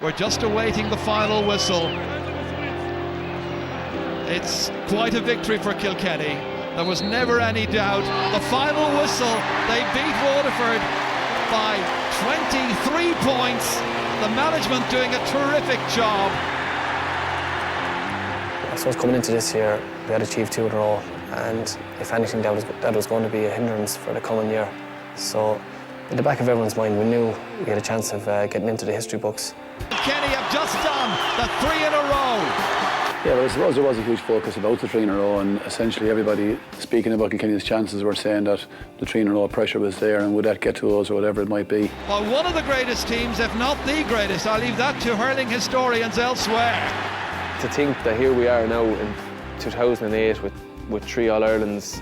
We're just awaiting the final whistle. It's quite a victory for Kilkenny. There was never any doubt. The final whistle, they beat Waterford by 23 points. The management doing a terrific job. I suppose coming into this year, we had achieved 2 in a row, and if anything, that was going to be a hindrance for the coming year. So, in the back of everyone's mind, we knew we had a chance of getting into the history books. Kilkenny have just done the 3 in a row. Yeah, well, I suppose there was a huge focus about the 3 in a row, and essentially everybody speaking about Kilkenny's chances were saying that the 3 in a row pressure was there, and would that get to us or whatever it might be. Well, one of the greatest teams, if not the greatest, I'll leave that to hurling historians elsewhere. To think that here we are now in 2008 with 3 All-Irelands,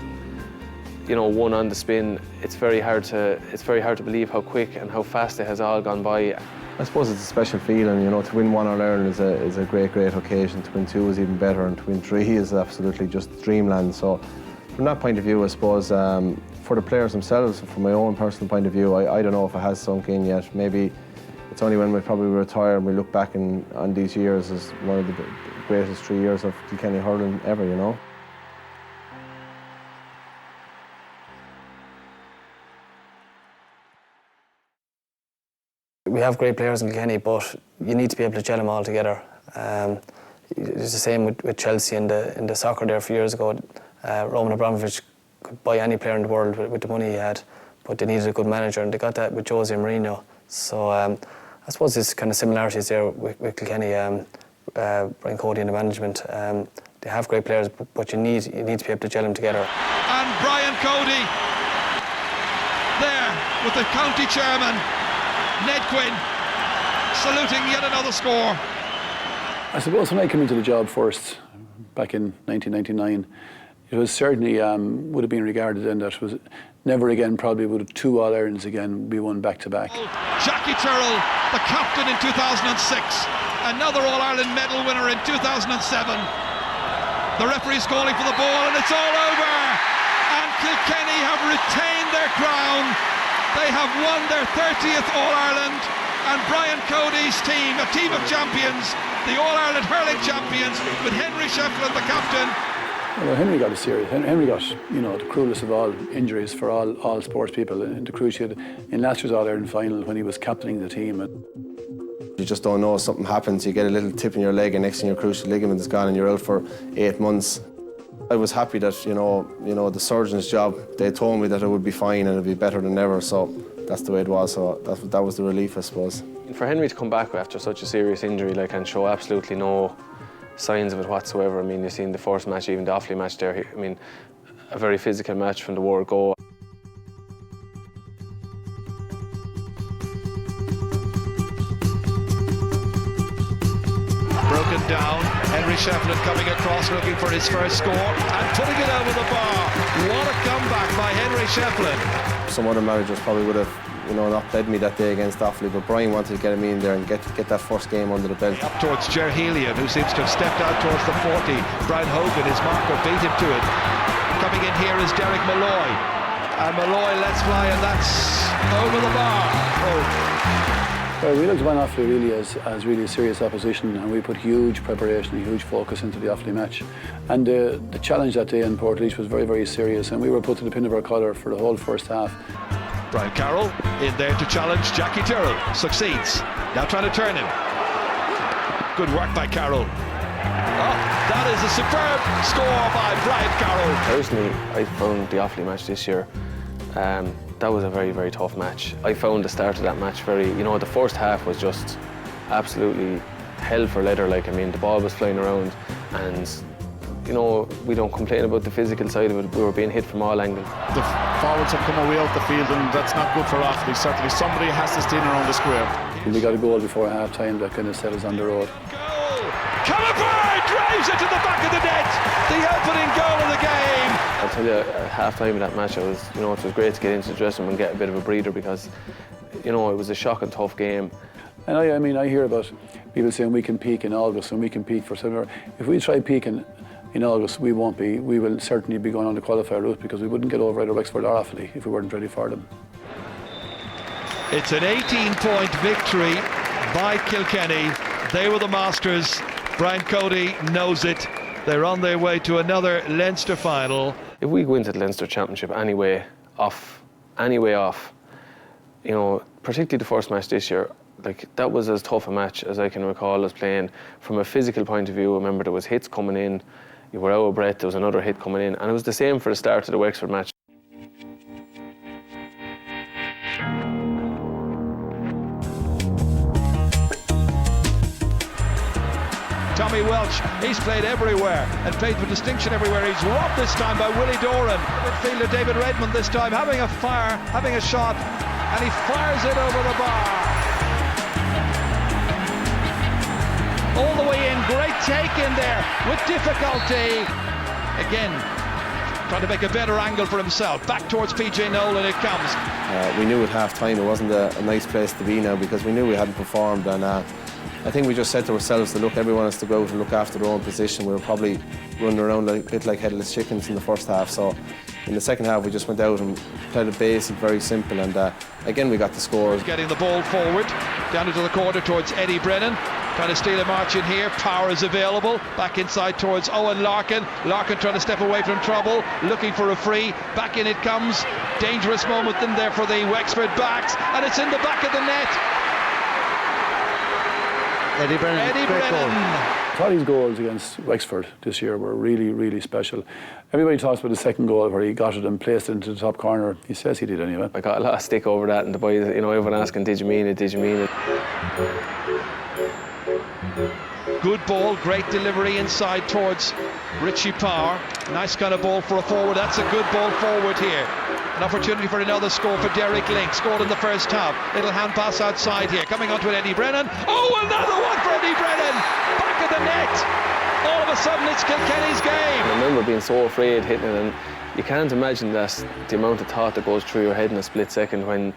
you know, 1 on the spin, it's very hard to believe how quick and how fast it has all gone by. I suppose it's a special feeling, you know, to win 1 All-Ireland is a great occasion. To win 2 is even better, and to win 3 is absolutely just dreamland. So from that point of view, I suppose, for the players themselves, from my own personal point of view, I don't know if it has sunk in yet. Maybe it's only when we probably retire and we look back on these years as one of the greatest 3 years of Kilkenny hurling ever, you know. We have great players in Kilkenny, but you need to be able to gel them all together. It's the same with Chelsea in the soccer there a few years ago. Roman Abramovich could buy any player in the world with the money he had, but they needed a good manager, and they got that with Jose Mourinho. So I suppose there's kind of similarities there with Kilkenny, Brian Cody and the management. They have great players, but you need to be able to gel them together. And Brian Cody there with the county chairman, Ned Quinn, saluting yet another score. I suppose when I came into the job first, back in 1999, it was certainly, would have been regarded then that was never again probably would 2 All-Irelands again be won back-to-back. Jackie Tyrrell, the captain in 2006, another All-Ireland medal winner in 2007. The referee's calling for the ball and it's all over. And Kilkenny have retained their crown. They have won their 30th All-Ireland, and Brian Cody's team, a team of champions, the All-Ireland hurling champions, with Henry Shefflin, the captain. Well, Henry got a serious. Henry got, you know, the cruelest of all injuries for all sports people. In the cruciate in last year's All-Ireland final when he was captaining the team. You just don't know, something happens, you get a little tip in your leg, and next thing your cruciate ligament is gone and you're out for 8 months. I was happy that, you know, the surgeon's job, they told me that it would be fine and it'd be better than ever, so that's the way it was, so that was the relief, I suppose. For Henry to come back after such a serious injury, like, and show absolutely no signs of it whatsoever. I mean, you've seen the first match, even the Offaly match there, I mean, a very physical match from the word go. Broken down, Henry Shefflin coming across looking for his first score and putting it over the bar. What a comeback by Henry Shefflin. Some other managers probably would have, you know, not played me that day against Offaly, but Brian wanted to get me in there and get that first game under the belt. Up towards Ger Helian, who seems to have stepped out towards the 40. Brian Hogan, his marker, beat him to it. Coming in here is Derek Malloy. And Malloy lets fly, and that's over the bar. Oh. Well, we looked upon Offaly really as really a serious opposition, and we put huge preparation and huge focus into the Offaly match. And the challenge that day in Portlaoise was very, very serious, and we were put to the pin of our collar for the whole first half. Brian Carroll in there to challenge Jackie Tyrrell. Succeeds. Now trying to turn him. Good work by Carroll. Oh, that is a superb score by Brian Carroll. Personally, I found the Offaly match this year, that was a very, very tough match. I found the start of that match very, you know, the first half was just absolutely hell for leather. Like, I mean, the ball was flying around, and, you know, we don't complain about the physical side of it. We were being hit from all angles. The forwards have come away off the field, and that's not good for Offaly. Certainly somebody has to stand around the square. We got a goal before half-time that kind of set us on the road. Camaraderie drives it to the back of the net. The opening goal of the game. I'll tell you, at half-time of that match, it was great to get into the dressing room and get a bit of a breather, because, you know, it was a shocking tough game. And I mean, I hear about people saying we can peak in August and we can peak for September. If we try peaking in August, we will certainly be going on the qualifier route, because we wouldn't get over either Wexford or Offaly if we weren't ready for them. It's an 18-point victory by Kilkenny. They were the masters. Brian Cody knows it. They're on their way to another Leinster final. If we go into the Leinster Championship anyway off, you know, particularly the first match this year, like that was as tough a match as I can recall us playing. From a physical point of view, I remember there was hits coming in, you were out of breath, there was another hit coming in, and it was the same for the start of the Wexford match. Tommy Welch, he's played everywhere and played with distinction everywhere. He's robbed this time by Willie Doran. Midfielder David Redmond this time having a fire, having a shot, and he fires it over the bar. All the way in, great take in there with difficulty. Again, trying to make a better angle for himself. Back towards PJ Nolan it comes. We knew at half-time it wasn't a nice place to be now, because we knew we hadn't performed, and I think we just said to ourselves that, look, everyone has to go out and look after their own position. We were probably running around a bit like headless chickens in the first half, so in the second half we just went out and played it basic, very simple, and again we got the scores. Getting the ball forward, down into the corner towards Eddie Brennan. Trying to steal a march in here, power is available. Back inside towards Owen Larkin. Larkin trying to step away from trouble, looking for a free. Back in it comes. Dangerous moment in there for the Wexford backs, and it's in the back of the net. Eddie Brennan. I thought his goals against Wexford this year were really, really special. Everybody talks about the second goal where he got it and placed it into the top corner. He says he did anyway. I got a lot of stick over that, and the boys, you know, everyone asking, did you mean it, did you mean it? Good ball, great delivery inside towards Richie Power. Nice kind of ball for a forward. That's a good ball forward here. An opportunity for another score for Derek Link. Scored in the first half. Little hand pass outside here. Coming on to Eddie Brennan. Oh, another one for Eddie Brennan. Back of the net. All of a sudden it's Kilkenny's game. I remember being so afraid hitting it, and you can't imagine that the amount of thought that goes through your head in a split second when,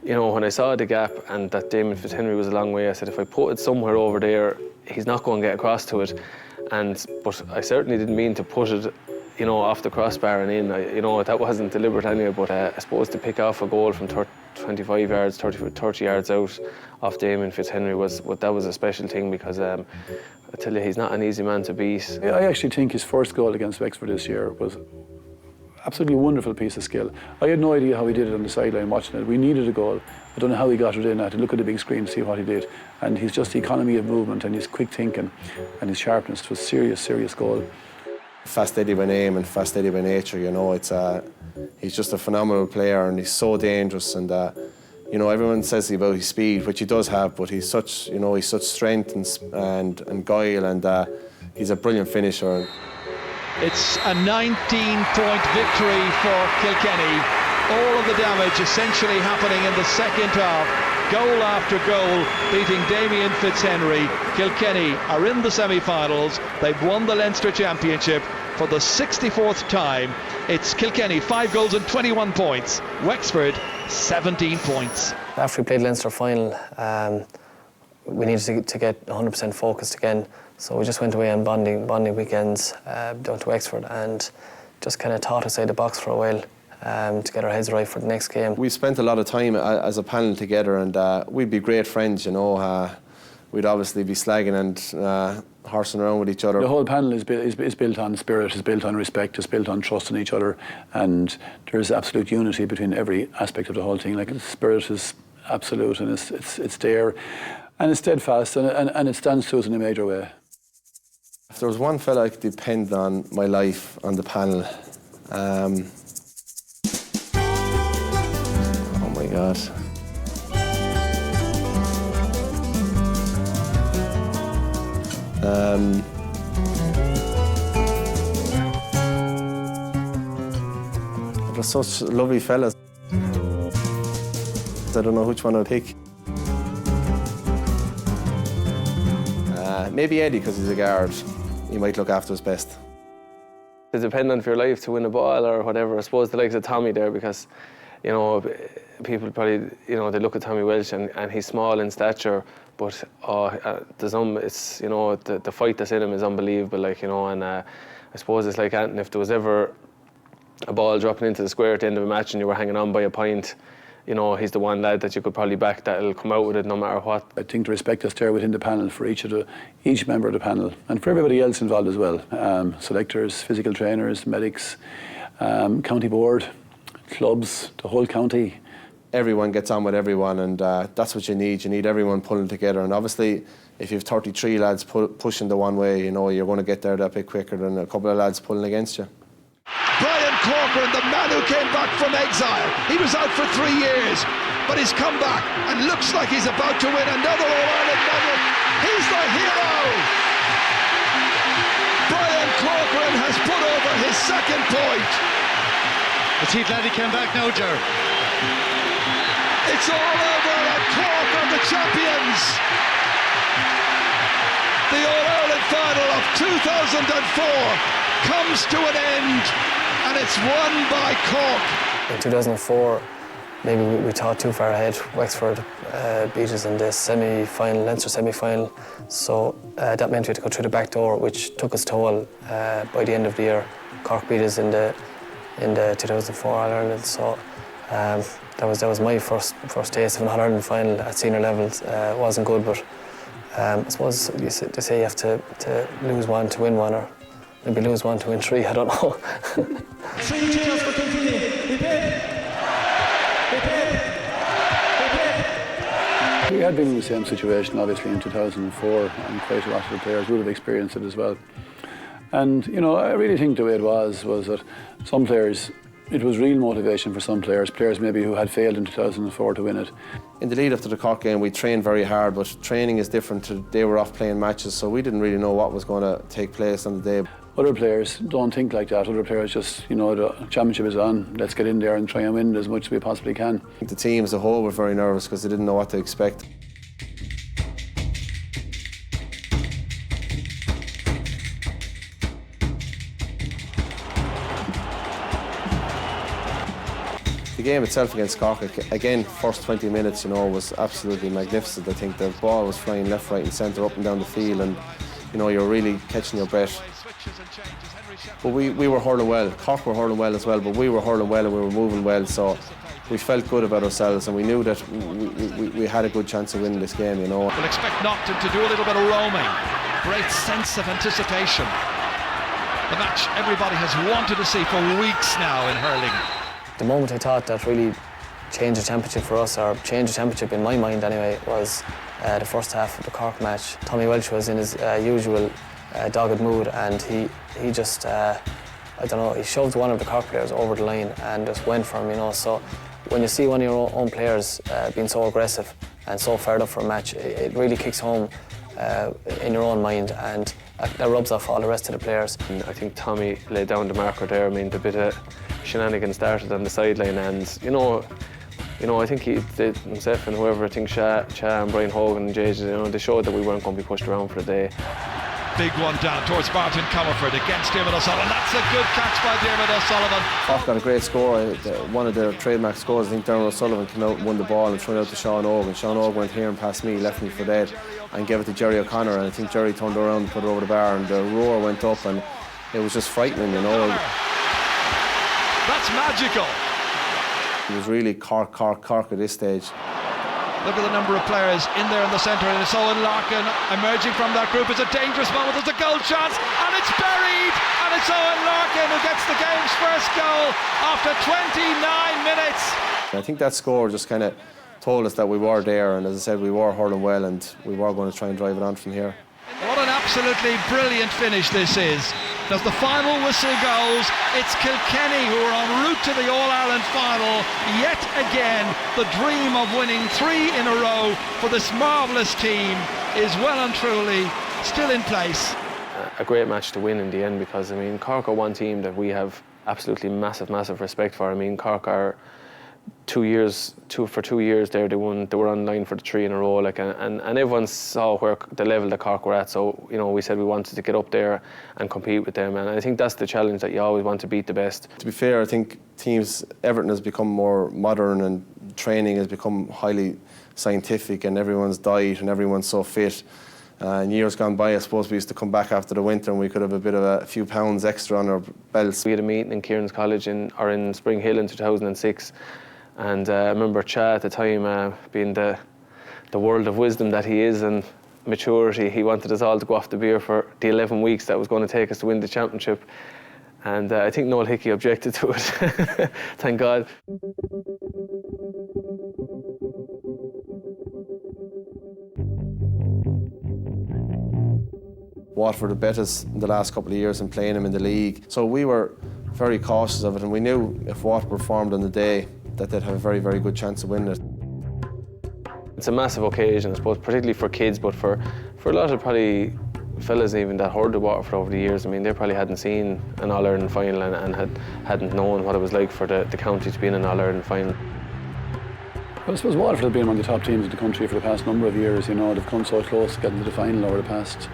you know, when I saw the gap and that Damien Fitzhenry was a long way, I said, if I put it somewhere over there, he's not going to get across to it. But I certainly didn't mean to put it, you know, off the crossbar and in. You know, that wasn't deliberate anyway, but I suppose to pick off a goal from 25 yards, 30 yards out off Damien Fitzhenry that was a special thing, because I tell you, he's not an easy man to beat. I actually think his first goal against Wexford this year was absolutely wonderful piece of skill. I had no idea how he did it on the sideline watching it. We needed a goal. I don't know how he got it in. I had to look at the big screen to see what he did. And he's just the economy of movement and his quick thinking and his sharpness. It was serious, serious goal. Fast Eddie by name and fast Eddie by nature, you know, he's just a phenomenal player, and he's so dangerous, and you know, everyone says about his speed, which he does have, but he's such, you know, he's such strength and guile, and he's a brilliant finisher. It's a 19-point victory for Kilkenny. All of the damage essentially happening in the second half. Goal after goal, beating Damien Fitzhenry. Kilkenny are in the semi-finals. They've won the Leinster Championship for the 64th time. It's Kilkenny, 5 goals and 21 points. Wexford, 17 points. After we played Leinster final, we needed to get 100% focused again. So we just went away on bonding weekends down to Wexford and just kind of thought outside the box for a while to get our heads right for the next game. We spent a lot of time as a panel together, and we'd be great friends, you know. We'd obviously be slagging and horsing around with each other. The whole panel is built on spirit, is built on respect, is built on trust in each other, and there's absolute unity between every aspect of the whole thing. Like, the spirit is absolute, and it's there, and it's steadfast, and it stands to us in a major way. If there was one fella I could depend on my life on the panel, oh my God. They're such lovely fellas. I don't know which one I'd pick. Maybe Eddie, because he's a guard. He might look after us best. It depends on if your life to win a ball or whatever. I suppose the likes of Tommy there, because, you know, people probably, you know, they look at Tommy Welsh and he's small in stature, but it's, you know, the fight that's in him is unbelievable, like, you know, and I suppose it's like Anton, if there was ever a ball dropping into the square at the end of a match and you were hanging on by a point, you know, he's the one lad that you could probably back that'll come out with it no matter what. I think the respect is there within the panel for each member of the panel, and for everybody else involved as well. Selectors, physical trainers, medics, county board, clubs, the whole county. Everyone gets on with everyone, and that's what you need. You need everyone pulling together, and obviously if you have 33 lads pushing the one way, you know, you're going to get there that bit quicker than a couple of lads pulling against you. Brian Cody, the man who came back from exile. He was out for 3 years, but he's come back and looks like he's about to win another All-Ireland medal. He's the hero! Brian Cody has put over his second point. Is he glad he came back now, Ger? It's all over and Cork are the champions. The All-Ireland final of 2004 comes to an end and it's won by Cork. In 2004, maybe we thought too far ahead. Wexford beat us in the semi-final, Leinster semi-final. So that meant we had to go through the back door, which took us toll by the end of the year. Cork beat us in the 2004 All-Ireland. So that was my first taste of an All-Ireland final at senior levels. It wasn't good, but I suppose they say you have to lose one to win one, or maybe lose one to win three, I don't know. 3 cheers for Kilkenny. We had been in the same situation, obviously, in 2004, and quite a lot of the players would have experienced it as well. And, you know, I really think the way it was that some players, it was real motivation for some players maybe who had failed in 2004 to win it. In the lead up to the Cork game, we trained very hard, but training is different. They were off playing matches, so we didn't really know what was going to take place on the day. Other players don't think like that. Other players just, you know, the championship is on, let's get in there and try and win as much as we possibly can. I think the team as a whole were very nervous because they didn't know what to expect. The game itself against Cork, again, first 20 minutes, you know, was absolutely magnificent. I think the ball was flying left, right and centre, up and down the field, and, you know, you're really catching your breath. But we were hurling well. Cork were hurling well as well, but we were hurling well and we were moving well, so we felt good about ourselves and we knew that we had a good chance of winning this game, you know. We'll expect Naughton to do a little bit of roaming. Great sense of anticipation. The match everybody has wanted to see for weeks now in hurling. The moment I thought that really changed the temperature for us, or changed the temperature in my mind anyway, was the first half of the Cork match. Tommy Welch was in his usual dogged mood, and he just, I don't know, he shoved one of the Cork players over the line and just went for him, you know. So when you see one of your own players being so aggressive and so fired up for a match, it really kicks home in your own mind, and that rubs off all the rest of the players. And I think Tommy laid down the marker there. I mean, the bit of shenanigans started on the sideline, and you know, I think he did himself and whoever. I think Cha and Brian Hogan and JJ, you know, they showed that we weren't going to be pushed around for the day. Big one down towards Martin Comerford against Dermot O'Sullivan. That's a good catch by Dermot O'Sullivan. Cork got a great score. One of their trademark scores, I think Dermot O'Sullivan came out and won the ball and threw it out to Sean Ogan. Sean Ogan went here and past me, left me for dead, and gave it to Jerry O'Connor, and I think Jerry turned around and put it over the bar, and the roar went up, and it was just frightening, you know. That's magical. It was really Cork at this stage. Look at the number of players in there in the centre, and it's Owen Larkin emerging from that group. It's a dangerous moment. There's a goal chance, and it's buried, and it's Owen Larkin who gets the game's first goal after 29 minutes. I think that score just kind of told us that we were there, and as I said, we were hurling well, and we were going to try and drive it on from here. What an absolutely brilliant finish this is. As the final whistle goes, it's Kilkenny who are en route to the All-Ireland final. Yet again, the dream of winning 3 in a row for this marvellous team is well and truly still in place. A great match to win in the end, because I mean, Cork are one team that we have absolutely massive respect for. I mean, Cork are 2 years there, they were on line for the 3 in a row, like, and everyone saw where the level that Cork were at, so you know, we said we wanted to get up there and compete with them, and I think that's the challenge, that you always want to beat the best. To be fair, I think Everton has become more modern, and training has become highly scientific, and everyone's diet and everyone's so fit. In years gone by, I suppose we used to come back after the winter and we could have a few pounds extra on our belts. We had a meeting in Kieran's College in Spring Hill in 2006, And I remember Cha at the time, being the world of wisdom that he is and maturity, he wanted us all to go off the beer for the 11 weeks that was going to take us to win the championship. And I think Noel Hickey objected to it, thank God. Waterford had bet us in the last couple of years in playing him in the league. So we were very cautious of it, and we knew if Waterford performed on the day that they'd have a very, very good chance of winning it. It's a massive occasion, I suppose, particularly for kids, but for a lot of probably fellas even that heard of Waterford over the years. I mean, they probably hadn't seen an All-Ireland final and hadn't known what it was like for the county to be in an All-Ireland final. Well, I suppose Waterford have been one of the top teams in the country for the past number of years. You know, they've come so close to getting to the final over the past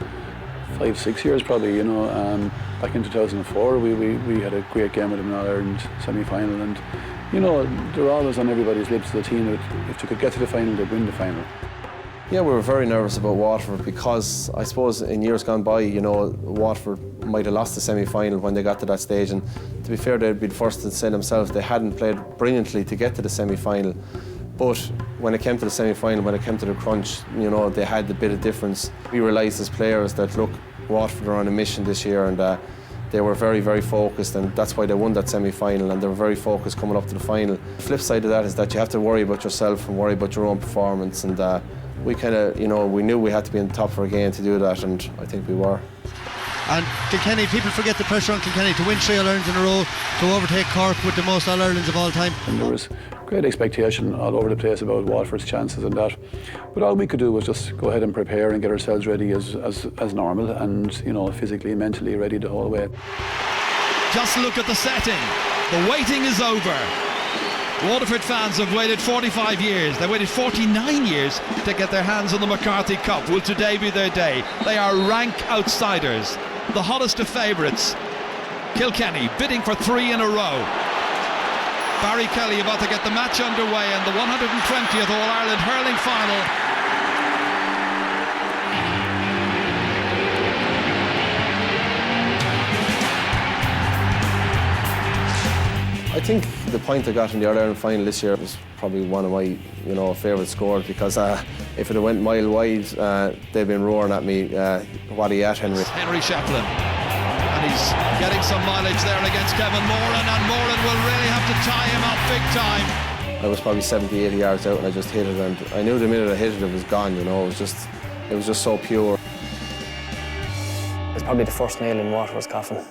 5-6 years probably, you know. Back in 2004 we had a great game with them in All-Ireland semi-final, and you know, they're always on everybody's lips, the team that if they could get to the final, they'd win the final. Yeah, we were very nervous about Waterford because I suppose in years gone by, you know, Waterford might have lost the semi-final when they got to that stage, and to be fair, they'd be the first to say themselves they hadn't played brilliantly to get to the semi-final. But when it came to the semi-final, when it came to the crunch, you know, they had a bit of difference. We realised as players that, look, Waterford are on a mission this year, and they were very, very focused, and that's why they won that semi-final, and they were very focused coming up to the final. The flip side of that is that you have to worry about yourself and worry about your own performance, and we kind of, you know, we knew we had to be in the top for a game to do that, and I think we were. And Kilkenny, people forget the pressure on Kilkenny to win 3 All-Irelands in a row, to overtake Cork with the most All-Irelands of all time. And there was great expectation all over the place about Waterford's chances and that. But all we could do was just go ahead and prepare and get ourselves ready as normal, and, you know, physically, mentally ready the whole way. Just look at the setting. The waiting is over. Waterford fans have waited 45 years. They waited 49 years to get their hands on the McCarthy Cup. Will today be their day? They are rank outsiders, the hottest of favourites. Kilkenny bidding for 3 in a row. Barry Kelly about to get the match underway in the 120th All-Ireland hurling final. I think the point I got in the All-Ireland final this year was probably one of my, you know, favourite scores, because if it had went mile wide, they'd been roaring at me, what are you at, Henry? Henry Shefflin, and he's getting some mileage there against Kevin Moran, and Moran will really have to tie him up big time. I was probably 70, 80 yards out and I just hit it, and I knew the minute I hit it, it was gone, you know, it was just so pure. It's probably the first nail in Waterford's coffin.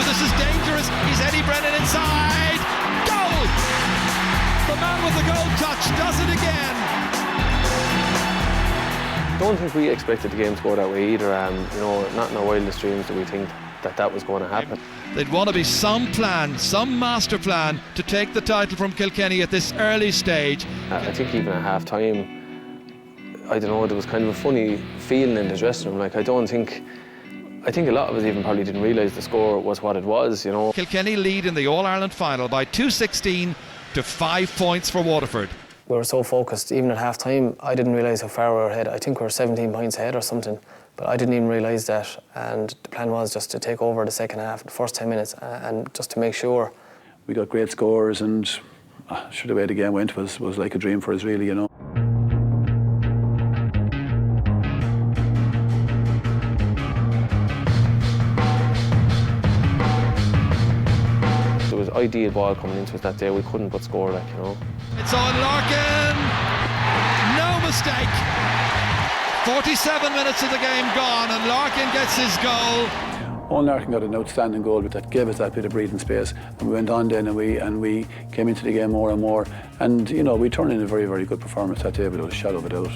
This is dangerous. He's Eddie Brennan inside. Goal! The man with the goal touch does it again. I don't think we expected the game to go that way either. You know, not in our wildest dreams did we think that was going to happen. There'd want to be some plan, some master plan to take the title from Kilkenny at this early stage. I think even at half-time, I don't know, there was kind of a funny feeling in the dressing room. Like, I think a lot of us even probably didn't realise the score was what it was, you know. Kilkenny lead in the All-Ireland final by 2-16 to 5 points for Waterford. We were so focused, even at half-time, I didn't realise how far we were ahead. I think we were 17 points ahead or something, but I didn't even realise that. And the plan was just to take over the second half, the first 10 minutes, and just to make sure. We got great scores, and sure, the way the game went was like a dream for us, really, you know. Ideal ball coming into us that day, we couldn't but score, like, you know. It's on Larkin, no mistake. 47 minutes of the game gone and Larkin gets his goal. Owen Larkin got an outstanding goal, but that gave us that bit of breathing space, and we went on then and we came into the game more and more, and, you know, we turned in a very, very good performance that day without a shadow of a doubt.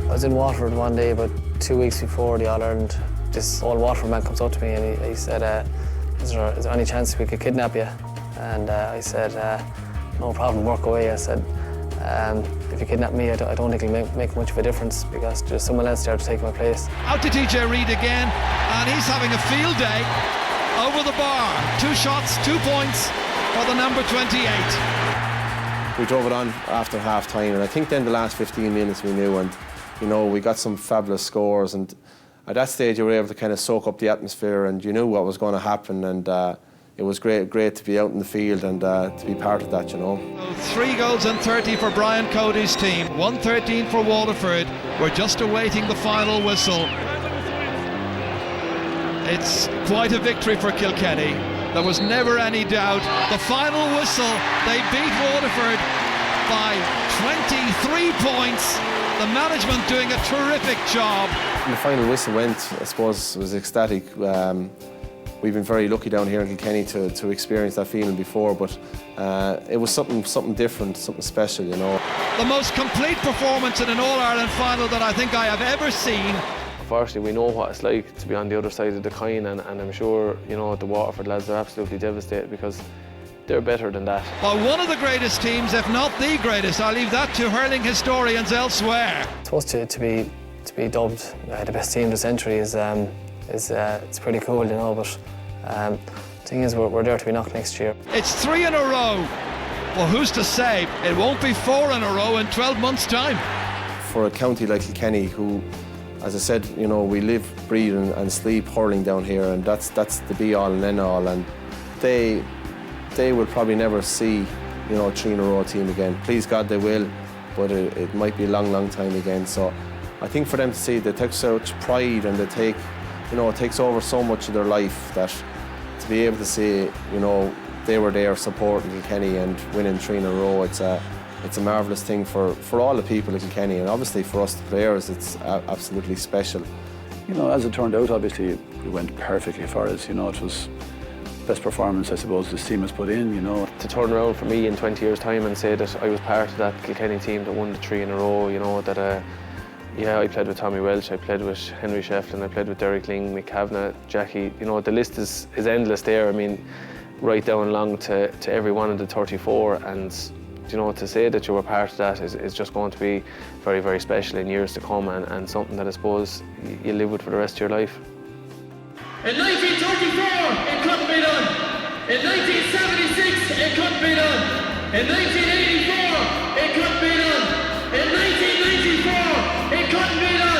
I was in Waterford one day about 2 weeks before the All-Ireland. This old Waterford man comes up to me and he said, is there any chance we could kidnap you? And I said, no problem, work away. I said, If you kidnap me, I don't think it'll make much of a difference because there's someone else there to take my place. Out to TJ Reid again, and he's having a field day over the bar. 2 shots, 2 points for the number 28. We drove it on after half time, and I think then the last 15 minutes we knew, and you know, we got some fabulous scores, and at that stage you were able to kind of soak up the atmosphere, and you knew what was going to happen, and it was great to be out in the field and to be part of that, you know. 3 goals and 30 for Brian Cody's team, 113 for Waterford. We're just awaiting the final whistle. It's quite a victory for Kilkenny. There was never any doubt. The final whistle, they beat Waterford by 23 points. The management doing a terrific job. When the final whistle went, I suppose it was ecstatic. We've been very lucky down here in Kilkenny to experience that feeling before, but it was something different, something special, you know. The most complete performance in an All-Ireland final that I think I have ever seen. Unfortunately, we know what it's like to be on the other side of the coin, and I'm sure, you know, the Waterford lads are absolutely devastated because they're better than that. By one of the greatest teams, if not the greatest. I'll leave that to hurling historians elsewhere. I suppose to be dubbed the best team of the century is it's pretty cool, you know. But the thing is, we're there to be knocked next year. It's 3 in a row. Well, who's to say it won't be 4 in a row in 12 months' time? For a county like Kilkenny, who, as I said, you know, we live, breathe and sleep hurling down here, and that's the be-all and end-all, and they will probably never see, you know, a 3 in a row team again. Please God they will, but it might be a long time again. So I think for them to see, they take such pride, and they take, you know, it takes over so much of their life, that to be able to see, you know, they were there supporting Kilkenny and winning 3 in a row, it's a marvellous thing for all the people of Kilkenny, and obviously for us the players it's absolutely special. You know, as it turned out, obviously it went perfectly for us. You know, it was best performance I suppose this team has put in, you know. To turn around for me in 20 years' time and say that I was part of that Kilkenny team that won the 3 in a row, you know, that yeah, I played with Tommy Welch, I played with Henry Shefflin, I played with Derek Ling, Mick Kavanagh, Jackie, you know, the list is endless there. I mean, right down along to every one of the 34, and you know, to say that you were part of that is just going to be very special in years to come, and something that I suppose you live with for the rest of your life. In 1934, it couldn't be done. In 1976, it couldn't be done. In 1984, it couldn't be done. In 1994, it couldn't be done.